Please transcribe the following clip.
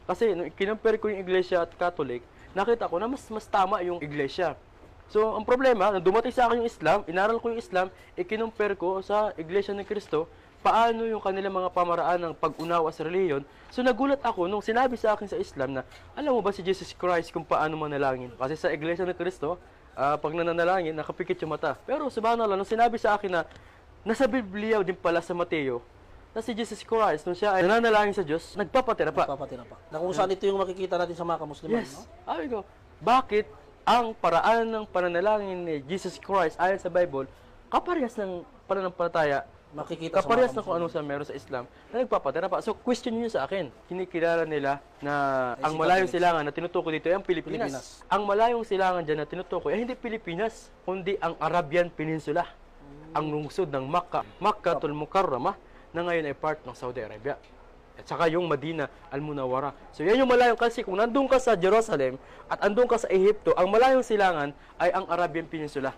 Kasi nung kinumpare ko yung iglesia at Catholic, nakita ko na mas tama yung iglesia. So, ang problema, nung dumating sa akin yung Islam, inaral ko yung Islam, ikinumpare ko sa iglesia ng Cristo, paano yung kanilang mga pamaraan ng pag-unawa sa reliyon. So, nagulat ako nung sinabi sa akin sa Islam na, alam mo ba si Jesus Christ kung paano manalangin? Kasi sa iglesia ng Cristo, pag nananalangin, nakapikit yung mata. Pero subhanallah, nung sinabi sa akin na nasa Biblia din pala sa Mateo, na si Jesus Christ, nung siya ay nananalangin sa Diyos, nagpapatira pa. Papatira pa. Na kung saan ito yung makikita natin sa mga kamusliman, Yes. no? Sabi ko, bakit ang paraan ng pananalangin ni Jesus Christ ayon sa Bible, kaparehas ng pananampalataya, Makikita kaparehas sa ng kung ano sa meron sa Islam, na nagpapatira pa. So, question nyo sa akin. Kinikilala nila na ang si malayong Catholics. silangan na tinutukoy dito ay ang Pilipinas. Pilipinas. Ang malayong silangan dyan na tinutukoy ay hindi Pilipinas, kundi ang Arabian Peninsula. Ang lungsod ng Makkatul Mukarramah, na ngayon ay part ng Saudi Arabia. At saka yung Madina Al-Munawwara. So yan yung malayong, kasi kung nandun ka sa Jerusalem at andun ka sa Ehipto, ang malayong silangan ay ang Arabian Peninsula.